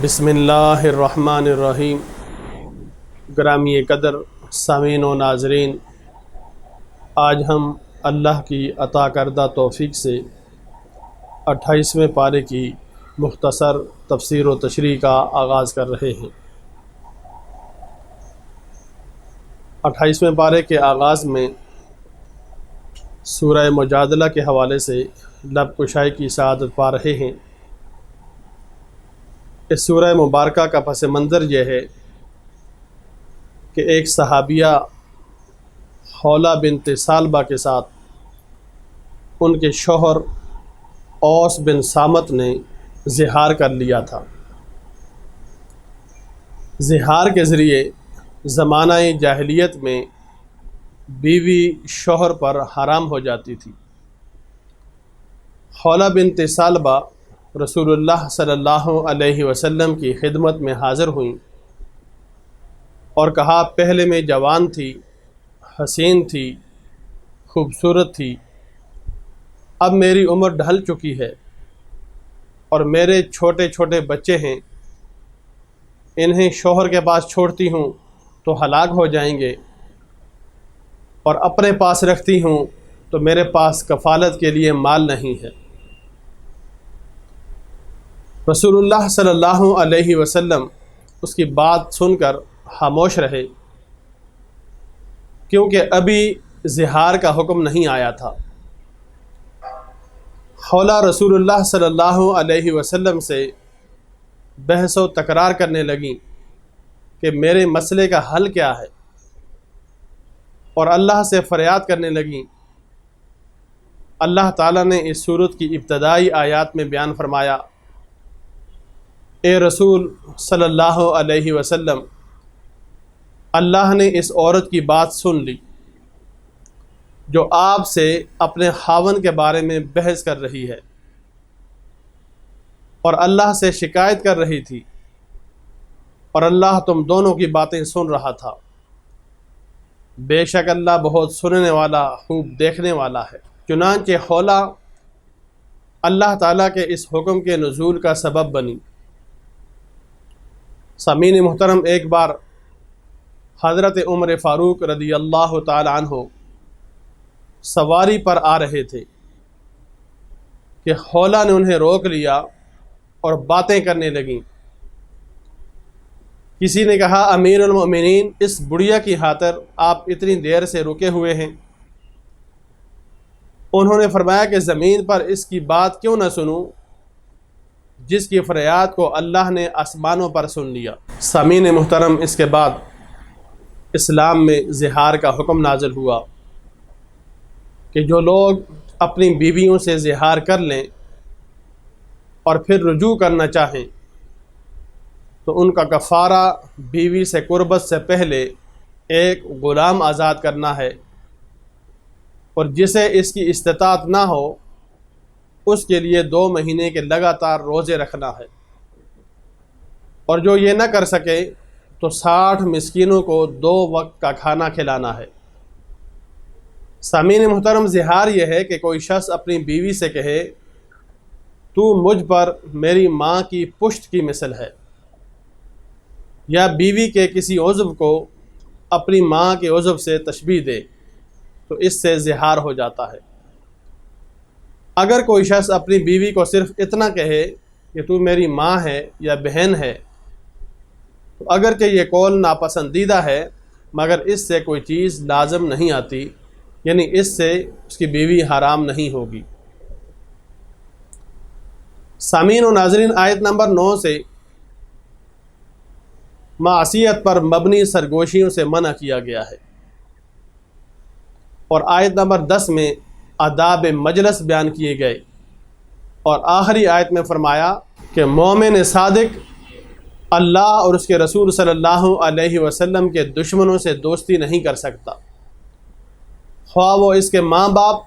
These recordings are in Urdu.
بسم اللہ الرحمن الرحیم۔ گرامی قدر سامعین و ناظرین، آج ہم اللہ کی عطا کردہ توفیق سے 28ویں پارے کی مختصر تفسیر و تشریح کا آغاز کر رہے ہیں۔ 28ویں پارے کے آغاز میں سورہ مجادلہ کے حوالے سے لب کشائی کی سعادت پا رہے ہیں۔ اس سورہ مبارکہ کا پس منظر یہ ہے کہ ایک صحابیہ خولہ بنت ثعلبہ کے ساتھ ان کے شوہر اوس بن صامت نے زہار کر لیا تھا۔ زہار کے ذریعے زمانہ جاہلیت میں بیوی شوہر پر حرام ہو جاتی تھی۔ خولہ بنت ثعلبہ رسول اللہ صلی اللہ علیہ وسلم کی خدمت میں حاضر ہوئیں اور کہا، پہلے میں جوان تھی، حسین تھی، خوبصورت تھی، اب میری عمر ڈھل چکی ہے اور میرے چھوٹے چھوٹے بچے ہیں، انہیں شوہر کے پاس چھوڑتی ہوں تو ہلاک ہو جائیں گے، اور اپنے پاس رکھتی ہوں تو میرے پاس کفالت کے لیے مال نہیں ہے۔ رسول اللہ صلی اللہ علیہ وسلم اس کی بات سن کر خاموش رہے، کیونکہ ابھی زہار کا حکم نہیں آیا تھا۔ خولہ رسول اللہ صلی اللہ علیہ وسلم سے بحث و تکرار کرنے لگیں کہ میرے مسئلے کا حل کیا ہے، اور اللہ سے فریاد کرنے لگیں۔ اللہ تعالیٰ نے اس سورت کی ابتدائی آیات میں بیان فرمایا، اے رسول صلی اللہ علیہ وسلم، اللہ نے اس عورت کی بات سن لی جو آپ سے اپنے خاوند کے بارے میں بحث کر رہی ہے اور اللہ سے شکایت کر رہی تھی، اور اللہ تم دونوں کی باتیں سن رہا تھا۔ بے شک اللہ بہت سننے والا، خوب دیکھنے والا ہے۔ چنانچہ خولہ اللہ تعالیٰ کے اس حکم کے نزول کا سبب بنی۔ سامعین محترم، ایک بار حضرت عمر فاروق رضی اللہ تعالی عنہ سواری پر آ رہے تھے کہ خولہ نے انہیں روک لیا اور باتیں کرنے لگیں۔ کسی نے کہا، امیر المؤمنین، اس بڑھیا کی خاطر آپ اتنی دیر سے رکے ہوئے ہیں؟ انہوں نے فرمایا کہ زمین پر اس کی بات کیوں نہ سنوں جس کی فریاد کو اللہ نے آسمانوں پر سن لیا۔ سامعین محترم، اس کے بعد اسلام میں زہار کا حکم نازل ہوا کہ جو لوگ اپنی بیویوں سے زہار کر لیں اور پھر رجوع کرنا چاہیں تو ان کا کفارہ بیوی سے قربت سے پہلے ایک غلام آزاد کرنا ہے، اور جسے اس کی استطاعت نہ ہو اس کے لیے 2 مہینے کے لگاتار روزے رکھنا ہے، اور جو یہ نہ کر سکے تو 60 مسکینوں کو 2 وقت کا کھانا کھلانا ہے۔ سامعین محترم، زہار یہ ہے کہ کوئی شخص اپنی بیوی سے کہے، تو مجھ پر میری ماں کی پشت کی مثل ہے، یا بیوی کے کسی عضو کو اپنی ماں کے عضو سے تشبیہ دے، تو اس سے زہار ہو جاتا ہے۔ اگر کوئی شخص اپنی بیوی کو صرف اتنا کہے کہ تو میری ماں ہے یا بہن ہے، تو اگرچہ یہ قول ناپسندیدہ ہے مگر اس سے کوئی چیز لازم نہیں آتی، یعنی اس سے اس کی بیوی حرام نہیں ہوگی۔ سامعین و ناظرین، آیت نمبر 9 سے معصیت پر مبنی سرگوشیوں سے منع کیا گیا ہے، اور آیت نمبر 10 میں آداب مجلس بیان کیے گئے، اور آخری آیت میں فرمایا کہ مومن صادق اللہ اور اس کے رسول صلی اللہ علیہ وسلم کے دشمنوں سے دوستی نہیں کر سکتا، خواہ وہ اس کے ماں باپ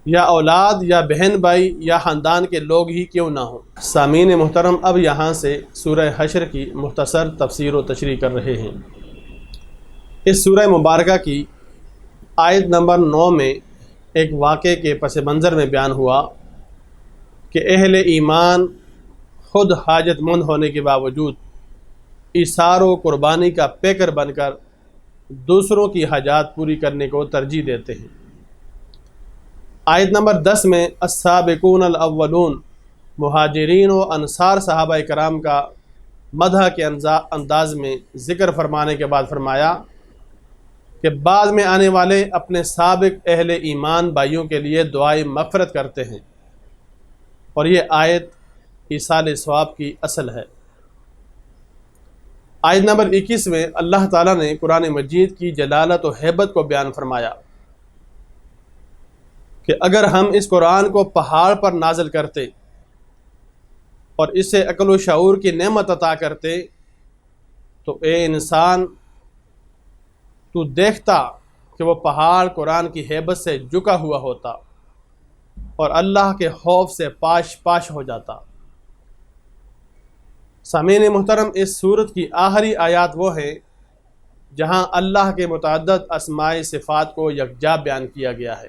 یا اولاد یا بہن بھائی یا خاندان کے لوگ ہی کیوں نہ ہوں۔ سامعین محترم، اب یہاں سے سورہ حشر کی مختصر تفسیر و تشریح کر رہے ہیں۔ اس سورہ مبارکہ کی آیت نمبر 9 میں ایک واقعے کے پس منظر میں بیان ہوا کہ اہل ایمان خود حاجت مند ہونے کے باوجود ایثار و قربانی کا پیکر بن کر دوسروں کی حاجات پوری کرنے کو ترجیح دیتے ہیں۔ آیت نمبر 10 میں السابقون الاولون مہاجرین و انصار صحابہ کرام کا مدح کے انداز میں ذکر فرمانے کے بعد فرمایا کہ بعد میں آنے والے اپنے سابق اہل ایمان بھائیوں کے لیے دعائے مغفرت کرتے ہیں، اور یہ آیت ایصال ثواب کی اصل ہے۔ آیت نمبر 21 میں اللہ تعالیٰ نے قرآن مجید کی جلالت و ہیبت کو بیان فرمایا کہ اگر ہم اس قرآن کو پہاڑ پر نازل کرتے اور اسے عقل و شعور کی نعمت عطا کرتے تو اے انسان تو دیکھتا کہ وہ پہاڑ قرآن کی ہیبت سے جھکا ہوا ہوتا اور اللہ کے خوف سے پاش پاش ہو جاتا۔ سامعین محترم، اس سورت کی آخری آیات وہ ہیں جہاں اللہ کے متعدد اسماء صفات کو یکجا بیان کیا گیا ہے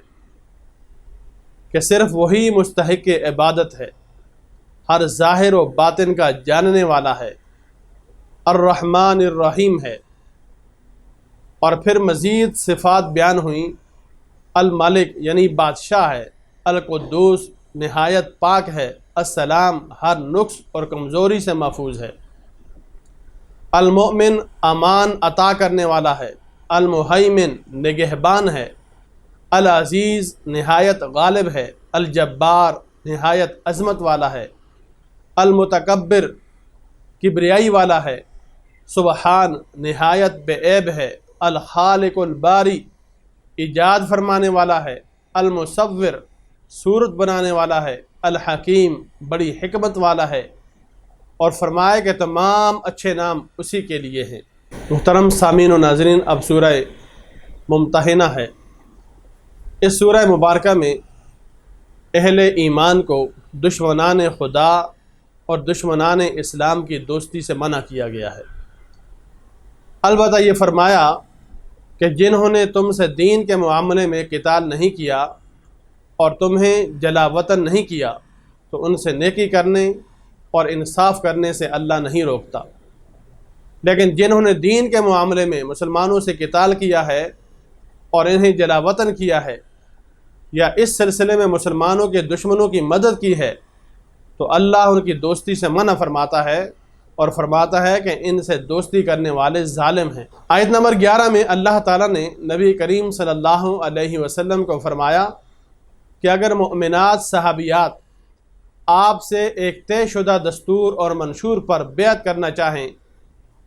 کہ صرف وہی مستحق عبادت ہے، ہر ظاہر و باطن کا جاننے والا ہے، الرحمن الرحیم ہے۔ اور پھر مزید صفات بیان ہوئیں، الملک یعنی بادشاہ ہے، القدوس نہایت پاک ہے، السلام ہر نقص اور کمزوری سے محفوظ ہے، المؤمن امان عطا کرنے والا ہے، المہیمن نگہبان ہے، العزیز نہایت غالب ہے، الجبار نہایت عظمت والا ہے، المتکبر کبریائی والا ہے، سبحان نہایت بے عیب ہے، الخالق الباری ایجاد فرمانے والا ہے، المصور صورت بنانے والا ہے، الحکیم بڑی حکمت والا ہے، اور فرمائے کہ تمام اچھے نام اسی کے لیے ہیں۔ محترم سامعین و ناظرین، اب سورہ ممتحنہ ہے۔ اس سورہ مبارکہ میں اہل ایمان کو دشمنان خدا اور دشمنان اسلام کی دوستی سے منع کیا گیا ہے۔ البتہ یہ فرمایا کہ جنہوں نے تم سے دین کے معاملے میں قتال نہیں کیا اور تمہیں جلا وطن نہیں کیا تو ان سے نیکی کرنے اور انصاف کرنے سے اللہ نہیں روکتا، لیکن جنہوں نے دین کے معاملے میں مسلمانوں سے قتال کیا ہے اور انہیں جلا وطن کیا ہے یا اس سلسلے میں مسلمانوں کے دشمنوں کی مدد کی ہے تو اللہ ان کی دوستی سے منع فرماتا ہے اور فرماتا ہے کہ ان سے دوستی کرنے والے ظالم ہیں۔ آیت نمبر 11 میں اللہ تعالیٰ نے نبی کریم صلی اللہ علیہ وسلم کو فرمایا کہ اگر مؤمنات صحابیات آپ سے ایک طے شدہ دستور اور منشور پر بیعت کرنا چاہیں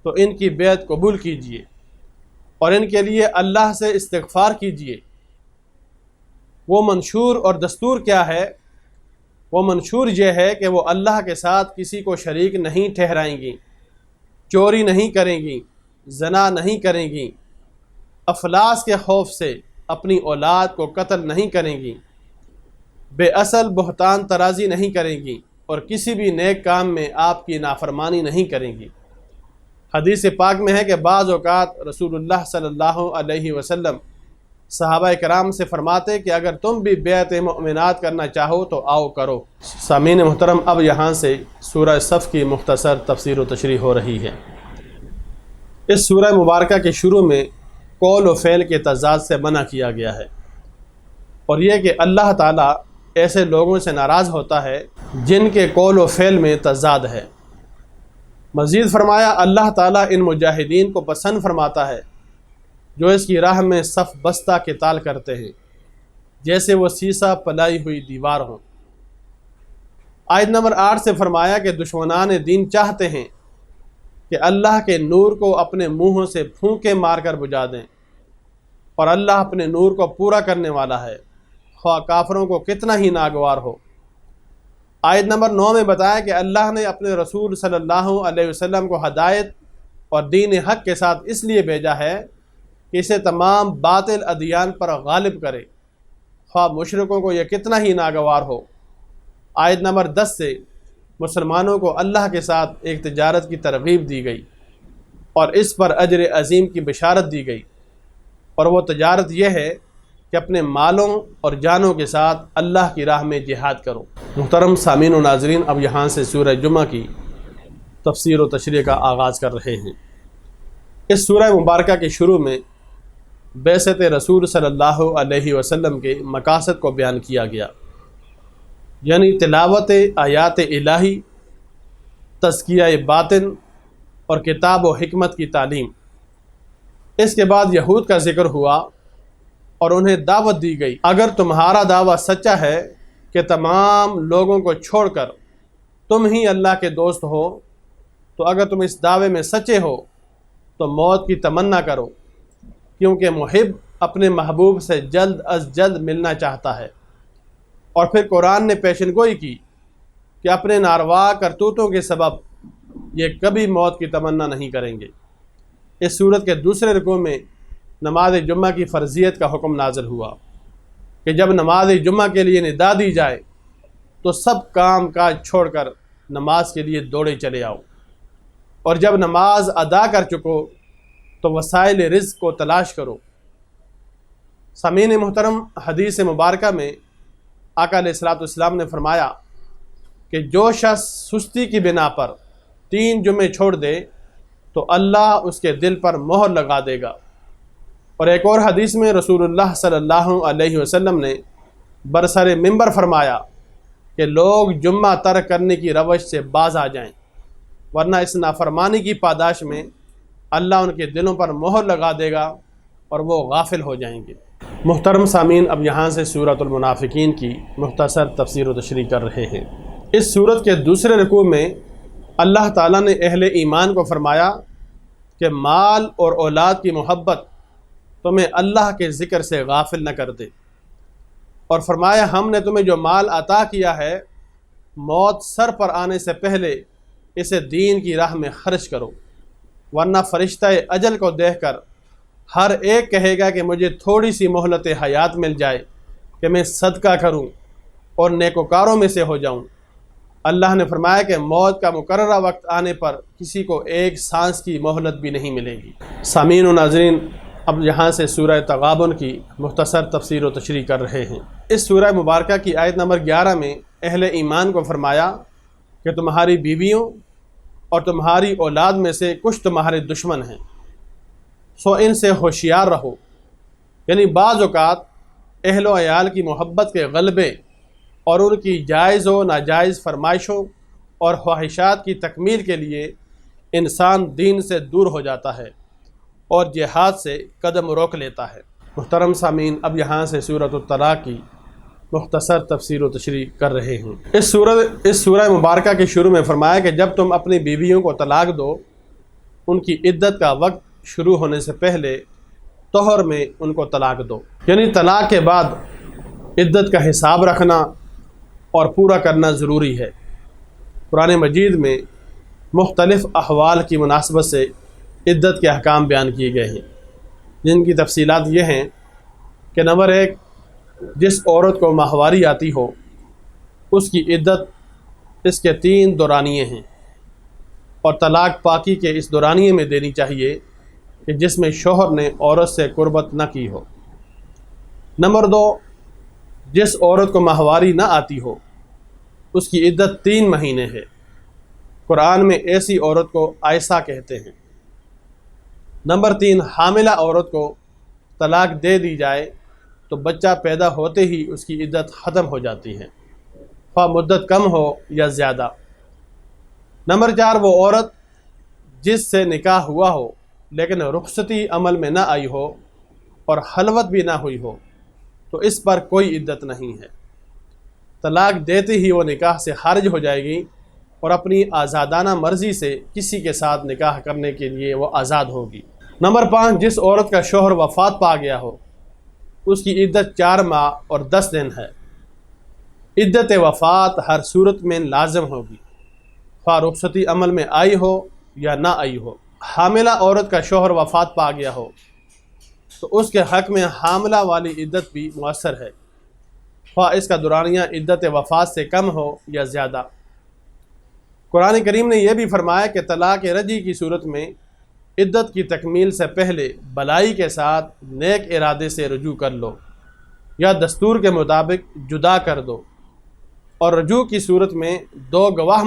تو ان کی بیعت قبول کیجیے اور ان کے لیے اللہ سے استغفار کیجیے۔ وہ منشور اور دستور کیا ہے؟ وہ منشور یہ ہے کہ وہ اللہ کے ساتھ کسی کو شریک نہیں ٹھہرائیں گی، چوری نہیں کریں گی، زنا نہیں کریں گی، افلاس کے خوف سے اپنی اولاد کو قتل نہیں کریں گی، بے اصل بہتان ترازی نہیں کریں گی اور کسی بھی نیک کام میں آپ کی نافرمانی نہیں کریں گی۔ حدیث پاک میں ہے کہ بعض اوقات رسول اللہ صلی اللہ علیہ وسلم صحابہ کرام سے فرماتے کہ اگر تم بھی بیعت مؤمنات کرنا چاہو تو آؤ کرو۔ سامعین محترم، اب یہاں سے سورہ صف کی مختصر تفسیر و تشریح ہو رہی ہے۔ اس سورہ مبارکہ کے شروع میں قول و فعل کے تضاد سے منع کیا گیا ہے، اور یہ کہ اللہ تعالیٰ ایسے لوگوں سے ناراض ہوتا ہے جن کے قول و فعل میں تضاد ہے۔ مزید فرمایا اللہ تعالیٰ ان مجاہدین کو پسند فرماتا ہے جو اس کی راہ میں صف بستہ قتال کرتے ہیں، جیسے وہ سیسہ پلائی ہوئی دیوار ہوں۔ آیت نمبر 8 سے فرمایا کہ دشمنان دین چاہتے ہیں کہ اللہ کے نور کو اپنے منہوں سے پھونکے مار کر بجھا دیں، اور اللہ اپنے نور کو پورا کرنے والا ہے، خواہ کافروں کو کتنا ہی ناگوار ہو۔ آیت نمبر 9 میں بتایا کہ اللہ نے اپنے رسول صلی اللہ علیہ وسلم کو ہدایت اور دین حق کے ساتھ اس لیے بھیجا ہے کہ اسے تمام باطل ادیان پر غالب کرے، خواہ مشرکوں کو یہ کتنا ہی ناگوار ہو۔ آیت نمبر 10 سے مسلمانوں کو اللہ کے ساتھ ایک تجارت کی ترغیب دی گئی اور اس پر اجر عظیم کی بشارت دی گئی، اور وہ تجارت یہ ہے کہ اپنے مالوں اور جانوں کے ساتھ اللہ کی راہ میں جہاد کرو۔ محترم سامعین و ناظرین، اب یہاں سے سورہ جمعہ کی تفسیر و تشریح کا آغاز کر رہے ہیں۔ اس سورہ مبارکہ کے شروع میں بعثت رسول صلی اللہ علیہ وسلم کے مقاصد کو بیان کیا گیا، یعنی تلاوت آیات الہی، تزکیہ باطن اور کتاب و حکمت کی تعلیم۔ اس کے بعد یہود کا ذکر ہوا اور انہیں دعوت دی گئی، اگر تمہارا دعویٰ سچا ہے کہ تمام لوگوں کو چھوڑ کر تم ہی اللہ کے دوست ہو، تو اگر تم اس دعوے میں سچے ہو تو موت کی تمنا کرو، کیونکہ محب اپنے محبوب سے جلد از جلد ملنا چاہتا ہے۔ اور پھر قرآن نے پیشن گوئی کی کہ اپنے ناروا کرتوتوں کے سبب یہ کبھی موت کی تمنا نہیں کریں گے۔ اس صورت کے دوسرے رکوع میں نماز جمعہ کی فرضیت کا حکم نازل ہوا کہ جب نماز جمعہ کے لیے ندا دی جائے تو سب کام کاج چھوڑ کر نماز کے لیے دوڑے چلے آؤ، اور جب نماز ادا کر چکو تو وسائل رزق کو تلاش کرو۔ سامعین محترم، حدیث مبارکہ میں آقا علیہ الصلوۃ والسلام نے فرمایا کہ جو شخص سستی کی بنا پر 3 جمعے چھوڑ دے تو اللہ اس کے دل پر مہر لگا دے گا۔ اور ایک اور حدیث میں رسول اللہ صلی اللہ علیہ وسلم نے برسر منبر فرمایا کہ لوگ جمعہ ترک کرنے کی روش سے باز آ جائیں، ورنہ اس نافرمانی کی پاداش میں اللہ ان کے دلوں پر مہر لگا دے گا اور وہ غافل ہو جائیں گے۔ محترم سامعین، اب یہاں سے سورۃ المنافقین کی مختصر تفسیر و تشریح کر رہے ہیں۔ اس سورت کے دوسرے رکوع میں اللہ تعالیٰ نے اہل ایمان کو فرمایا کہ مال اور اولاد کی محبت تمہیں اللہ کے ذکر سے غافل نہ کر دے، اور فرمایا ہم نے تمہیں جو مال عطا کیا ہے موت سر پر آنے سے پہلے اسے دین کی راہ میں خرچ کرو، ورنہ فرشتہ اجل کو دیکھ کر ہر ایک کہے گا کہ مجھے تھوڑی سی مہلت حیات مل جائے کہ میں صدقہ کروں اور نیکوکاروں میں سے ہو جاؤں۔ اللہ نے فرمایا کہ موت کا مقررہ وقت آنے پر کسی کو ایک سانس کی مہلت بھی نہیں ملے گی۔ سامعین و ناظرین، اب یہاں سے سورہ تغابن کی مختصر تفسیر و تشریح کر رہے ہیں۔ اس سورہ مبارکہ کی آیت نمبر 11 میں اہل ایمان کو فرمایا کہ تمہاری بیویوں اور تمہاری اولاد میں سے کچھ تمہارے دشمن ہیں، سو ان سے ہوشیار رہو، یعنی بعض اوقات اہل و عیال کی محبت کے غلبے اور ان کی جائز و ناجائز فرمائشوں اور خواہشات کی تکمیل کے لیے انسان دین سے دور ہو جاتا ہے اور جہاد سے قدم روک لیتا ہے۔ محترم سامعین، اب یہاں سے سورۃ الطلاق کی مختصر تفسیر و تشریح کر رہے ہیں۔ اس سورہ مبارکہ کے شروع میں فرمایا کہ جب تم اپنی بیویوں کو طلاق دو، ان کی عدت کا وقت شروع ہونے سے پہلے طہر میں ان کو طلاق دو، یعنی طلاق کے بعد عدت کا حساب رکھنا اور پورا کرنا ضروری ہے۔ قرآن مجید میں مختلف احوال کی مناسبت سے عدت کے احکام بیان کیے گئے ہیں، جن کی تفصیلات یہ ہیں کہ نمبر 1، جس عورت کو ماہواری آتی ہو اس کی عدت اس کے 3 دورانیے ہیں، اور طلاق پاکی کے اس دورانیے میں دینی چاہیے کہ جس میں شوہر نے عورت سے قربت نہ کی ہو۔ نمبر 2، جس عورت کو ماہواری نہ آتی ہو اس کی عدت 3 مہینے ہے۔ قرآن میں ایسی عورت کو عائسہ کہتے ہیں۔ نمبر 3، حاملہ عورت کو طلاق دے دی جائے تو بچہ پیدا ہوتے ہی اس کی عدت ختم ہو جاتی ہے، خواہ مدت کم ہو یا زیادہ۔ نمبر 4، وہ عورت جس سے نکاح ہوا ہو لیکن رخصتی عمل میں نہ آئی ہو اور خلوت بھی نہ ہوئی ہو تو اس پر کوئی عدت نہیں ہے۔ طلاق دیتے ہی وہ نکاح سے خارج ہو جائے گی اور اپنی آزادانہ مرضی سے کسی کے ساتھ نکاح کرنے کے لیے وہ آزاد ہوگی۔ نمبر 5، جس عورت کا شوہر وفات پا گیا ہو اس کی عدت 4 ماہ اور 10 دن ہے۔ عدت وفات ہر صورت میں لازم ہوگی، خواہ رخصتی عمل میں آئی ہو یا نہ آئی ہو۔ حاملہ عورت کا شوہر وفات پا گیا ہو تو اس کے حق میں حاملہ والی عدت بھی مؤثر ہے، خواہ اس کا دورانیہ عدت وفات سے کم ہو یا زیادہ۔ قرآن کریم نے یہ بھی فرمایا کہ طلاق رجعی کی صورت میں عدت کی تکمیل سے پہلے بلائی کے ساتھ نیک ارادے سے رجوع کر لو، یا دستور کے مطابق جدا کر دو، اور رجوع کی صورت میں 2 گواہ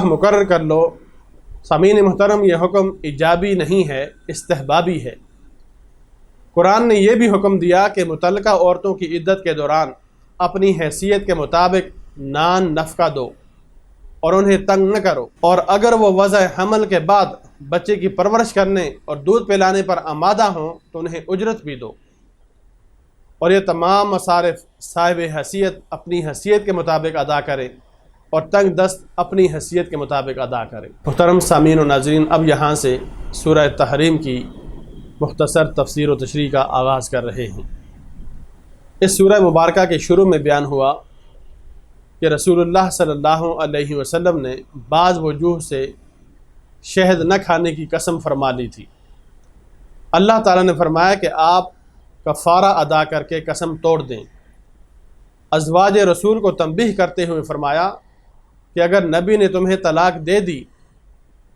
مقرر کر لو سامعین محترم، یہ حکم ایجابی نہیں ہے، استحبابی ہے۔ قرآن نے یہ بھی حکم دیا کہ متعلقہ عورتوں کی عدت کے دوران اپنی حیثیت کے مطابق نان نفقہ دو اور انہیں تنگ نہ کرو، اور اگر وہ وضع حمل کے بعد بچے کی پرورش کرنے اور دودھ پلانے پر آمادہ ہوں تو انہیں اجرت بھی دو، اور یہ تمام مصارف صاحب حیثیت اپنی حیثیت کے مطابق ادا کرے اور تنگ دست اپنی حیثیت کے مطابق ادا کرے۔ محترم سامعین و ناظرین، اب یہاں سے سورہ تحریم کی مختصر تفسیر و تشریح کا آغاز کر رہے ہیں۔ اس سورہ مبارکہ کے شروع میں بیان ہوا کہ رسول اللہ صلی اللہ علیہ وسلم نے بعض وجوہ سے شہد نہ کھانے کی قسم فرما لی تھی۔ اللہ تعالیٰ نے فرمایا کہ آپ کفارہ ادا کر کے قسم توڑ دیں۔ ازواج رسول کو تنبیہ کرتے ہوئے فرمایا کہ اگر نبی نے تمہیں طلاق دے دی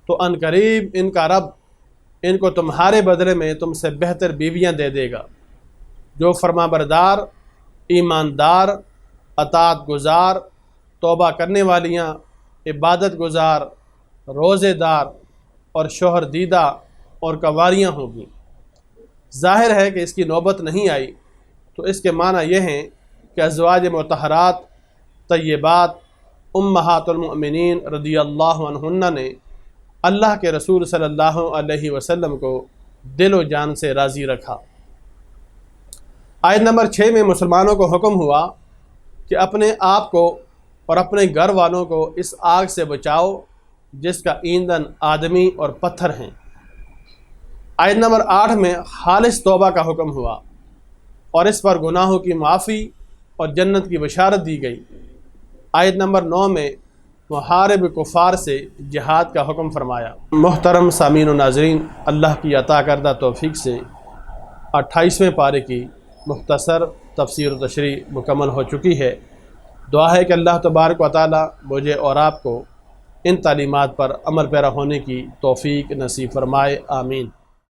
تو عنقریب ان کا رب ان کو تمہارے بدلے میں تم سے بہتر بیویاں دے دے گا، جو فرما بردار، ایماندار، اطاعت گزار، توبہ کرنے والیاں، عبادت گزار، روزے دار اور شوہر دیدہ اور کنواریاں ہوں گی۔ ظاہر ہے کہ اس کی نوبت نہیں آئی، تو اس کے معنی یہ ہیں کہ ازواج مطہرات طیبات امہات المؤمنین رضی اللہ عنہن نے اللہ کے رسول صلی اللہ علیہ وسلم کو دل و جان سے راضی رکھا۔ آیت نمبر 6 میں مسلمانوں کو حکم ہوا کہ اپنے آپ کو اور اپنے گھر والوں کو اس آگ سے بچاؤ جس کا ایندھن آدمی اور پتھر ہیں۔ آیت نمبر 8 میں خالص توبہ کا حکم ہوا اور اس پر گناہوں کی معافی اور جنت کی بشارت دی گئی۔ آیت نمبر 9 میں محارب کفار سے جہاد کا حکم فرمایا۔ محترم سامعین و ناظرین، اللہ کی عطا کردہ توفیق سے 28ویں پارے کی مختصر تفسیر و تشریح مکمل ہو چکی ہے۔ دعا ہے کہ اللہ تبارک و تعالی مجھے اور آپ کو ان تعلیمات پر عمل پیرا ہونے کی توفیق نصیب فرمائے، آمین۔